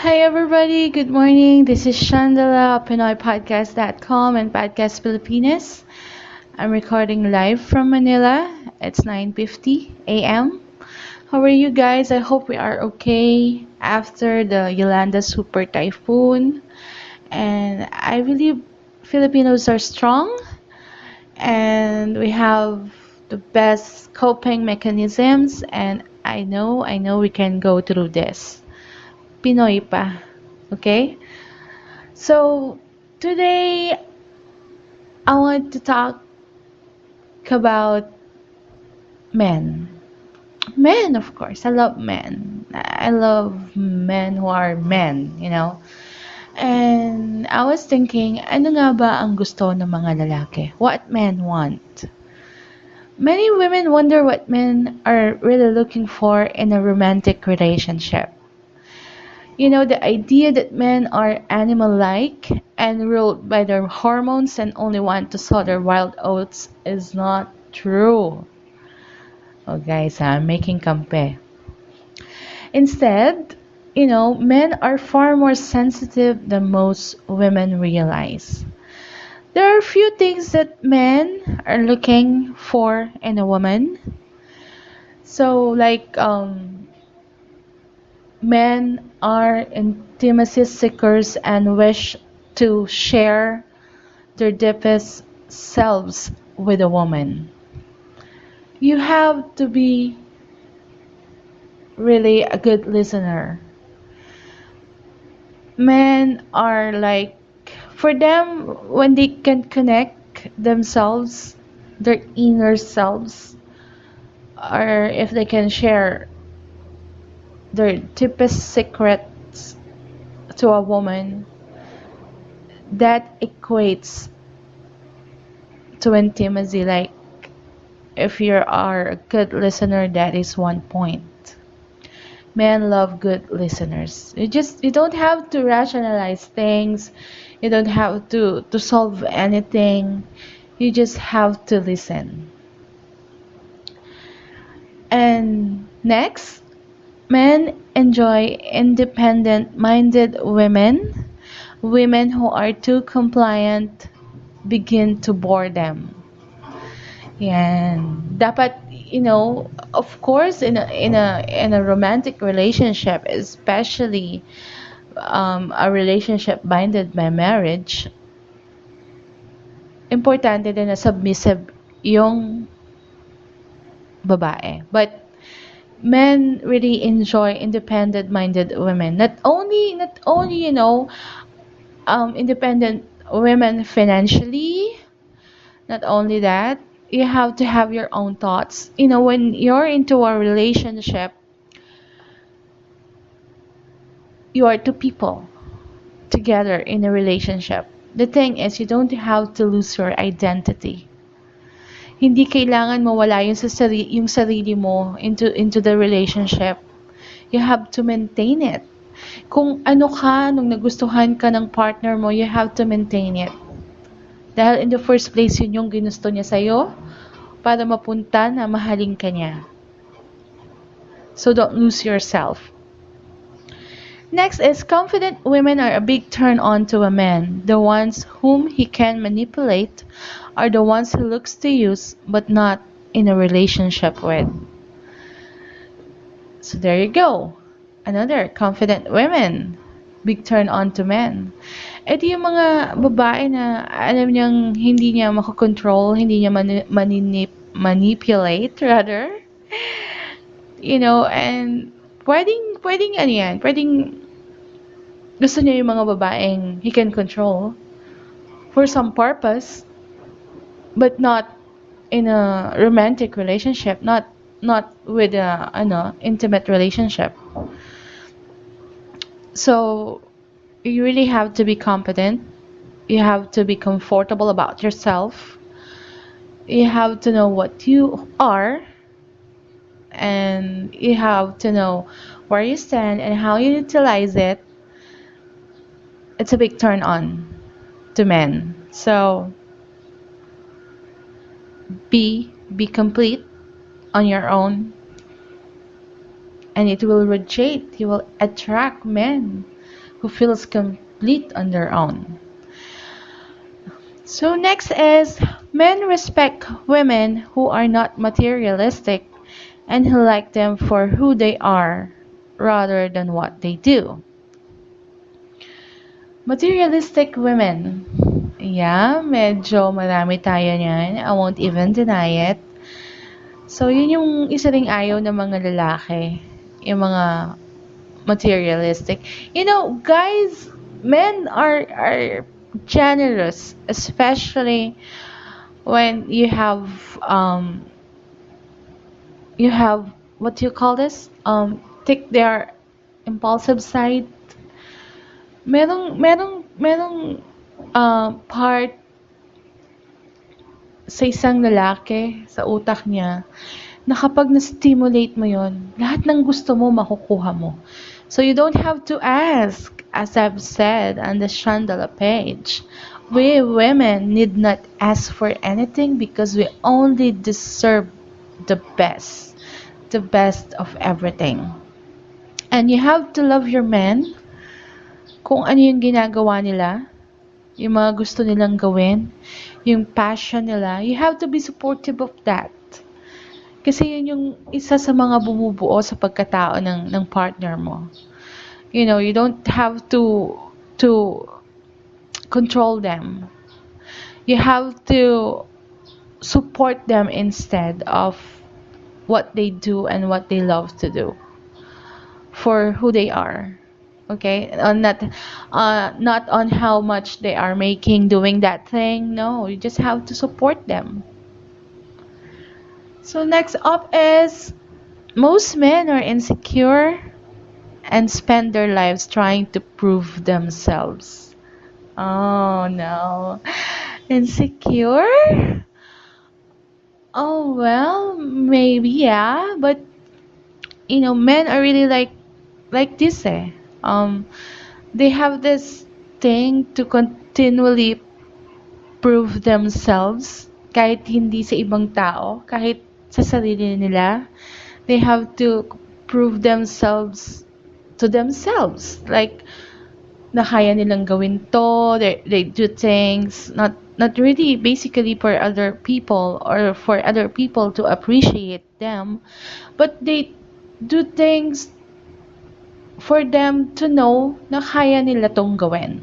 Hi everybody, good morning. This is Chandala of PinoyPodcast.com and Podcast Pilipinas. I'm recording live from Manila. It's 9:50 a.m. How are you guys? I hope we are okay after the Yolanda super typhoon. And I believe Filipinos are strong and we have the best coping mechanisms and I know we can go through this. Pinoy pa. Okay? So today I want to talk about men. Men, of course. I love men. I love men who are men. And I was thinking, ano nga ba ang gusto ng mga lalaki? What men want? Many women wonder what men are really looking for in a romantic relationship. The idea that men are animal-like and ruled by their hormones and only want to sow their wild oats is not true. Oh, guys, I'm making kampe. Instead, men are far more sensitive than most women realize. There are a few things that men are looking for in a woman. So, like, men are intimacy seekers and wish to share their deepest selves with a woman. You have to be really a good listener. Men are like, for them, when they can connect themselves, their inner selves, or if they can share their deepest secrets to a woman, that equates to intimacy. Like, if you are a good listener, that is one point. Men love good listeners. You don't have to rationalize things. You don't have to solve anything. You just have to listen. And next, men enjoy independent-minded women. Women who are too compliant begin to bore them. Yan. Dapat, of course, in a romantic relationship, especially a relationship binded by marriage, importante din na submissive yung babae. But men really enjoy independent-minded women. Not only, independent women financially. Not only that, you have to have your own thoughts. When you're into a relationship, you are two people together in a relationship. The thing is, you don't have to lose your identity. Hindi kailangan mawala yung sarili mo into the relationship. You have to maintain it. Kung ano ka nung nagustuhan ka ng partner mo, you have to maintain it. Dahil in the first place, yun yung ginusto niya sa'yo para mapunta na mahalin ka niya. So don't lose yourself. Next is confident women are a big turn on to a man. The ones whom he can manipulate are the ones he looks to use but not in a relationship with. So there you go. Another confident women. Big turn on to men. Ito yung mga babae na alam niyang hindi niya makokontrol, hindi niya manipulate rather. And pwedeng ano yan, pwedeng gusto niya yung mga babaeng he can control for some purpose, but not in a romantic relationship, not with a intimate relationship. So you really have to be competent. You have to be comfortable about yourself. You have to know what you are, and you have to know where you stand and how you utilize it. It's a big turn on to men. So be complete on your own, and it will radiate. You will attract men who feels complete on their own. So next is men respect women who are not materialistic and who like them for who they are rather than what they do. Materialistic women. Yeah, medyo marami tayo niyan. I won't even deny it. So, yun yung isa ring ayaw ng mga lalaki. Yung mga materialistic. You know, guys, men are generous, especially when you have what do you call this? Take their impulsive side. Merong part sa isang lalaki, sa utak niya, na kapag na-stimulate mo yon, lahat ng gusto mo makukuha mo. So you don't have to ask, as I've said on the Chandala page. We women need not ask for anything because we only deserve the best of everything. And you have to love your men kung ano yung ginagawa nila, yung mga gusto nilang gawin, yung passion nila. You have to be supportive of that. Kasi yun yung isa sa mga bumubuo sa pagkatao ng partner mo. You know, you don't have to control them. You have to support them instead of what they do and what they love to do for who they are. Okay, not on how much they are making doing that thing. No, you just have to support them. So next up is most men are insecure and spend their lives trying to prove themselves. Oh no. Insecure? Oh well, maybe yeah, but you know, men are really like this eh. Um they have this thing to continually prove themselves kahit hindi sa ibang tao, kahit sa sarili nila. They have to prove themselves to themselves. Like, na kaya nilang gawin to, they do things, not really basically for other people or for other people to appreciate them, but they do things for them to know na kaya nila tong gawin.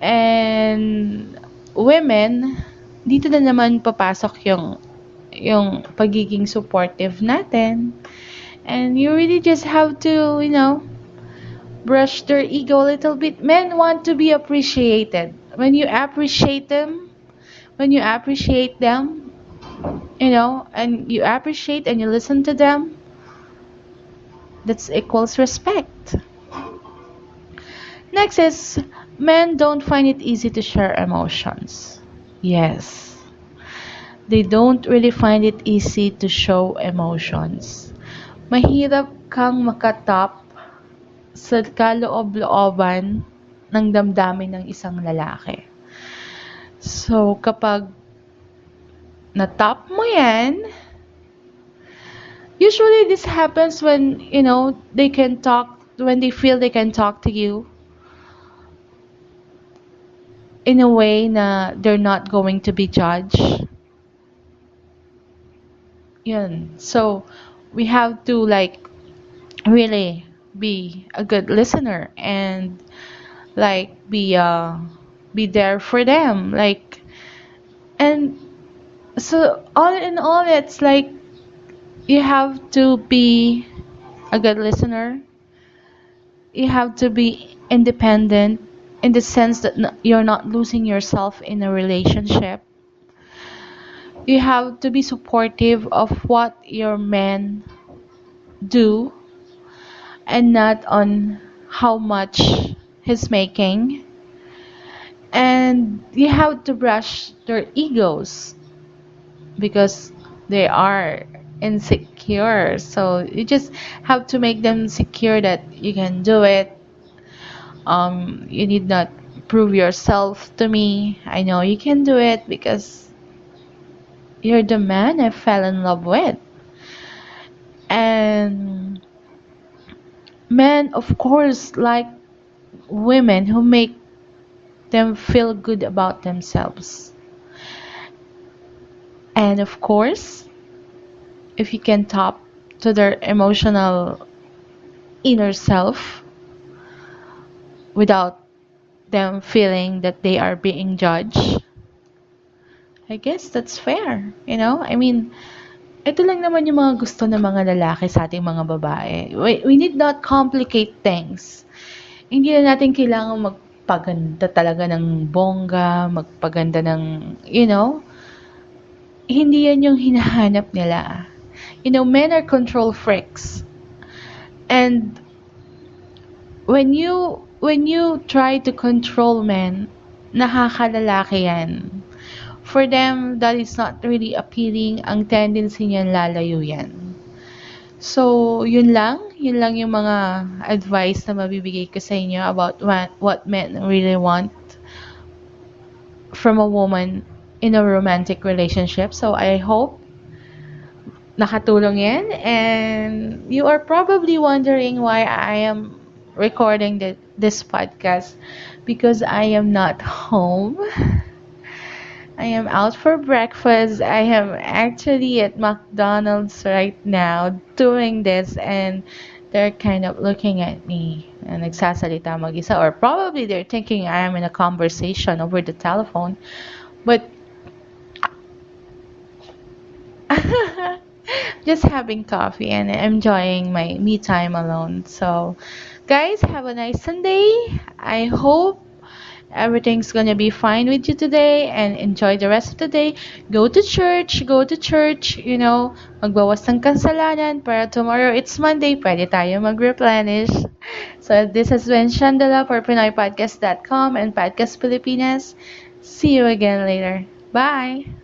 And women, dito na naman papasok yung pagiging supportive natin. And you really just have to, you know, brush their ego a little bit. Men want to be appreciated. When you appreciate them, you know, and you appreciate and you listen to them, that equals respect. Next is, men don't find it easy to share emotions. Yes. They don't really find it easy to show emotions. Mahirap kang makatap sa kaloob-looban ng damdamin ng isang lalaki. So, kapag natap mo yan, usually this happens when, you know, they can talk, when they feel they can talk to you in a way na they're not going to be judged. Yun. So, we have to like really be a good listener and like be there for them, like, and so all in all, it's like you have to be a good listener, you have to be independent in the sense that you're not losing yourself in a relationship. You have to be supportive of what your men do and not on how much he's making. And you have to brush their egos because they are insecure. So you just have to make them secure that you can do it. You need not prove yourself to me. I know you can do it because you're the man I fell in love with. And men, of course, like women who make them feel good about themselves. And of course, if you can tap to their emotional inner self without them feeling that they are being judged, I guess that's fair, you know? I mean, ito lang naman yung mga gusto ng mga lalaki sa ating mga babae. We need not complicate things. Hindi na natin kailangan magpaganda talaga ng bongga, magpaganda ng, you know, hindi yan yung hinahanap nila. You know, men are control freaks. And when you try to control men, nakakalalaki yan. For them, that is not really appealing. Ang tendency niyan lalayo yan. So, yun lang yung mga advice na mabibigay ko sa inyo about what men really want from a woman in a romantic relationship. So, I hope nakatulong yan. And you are probably wondering why I am recording this podcast because I am not home. I am out for breakfast. I am actually at McDonald's right now doing this and they're kind of looking at me and nagsasalita mag-isa or probably they're thinking I am in a conversation over the telephone. But just having coffee and enjoying my me time alone. So, guys, have a nice Sunday. I hope everything's gonna be fine with you today and enjoy the rest of the day. Go to church, you know, magbawas ng kasalanan para tomorrow it's Monday, pwede tayo mag-replenish. So this has been Shandala for PinoyPodcast.com and Podcast Pilipinas. See you again later. Bye!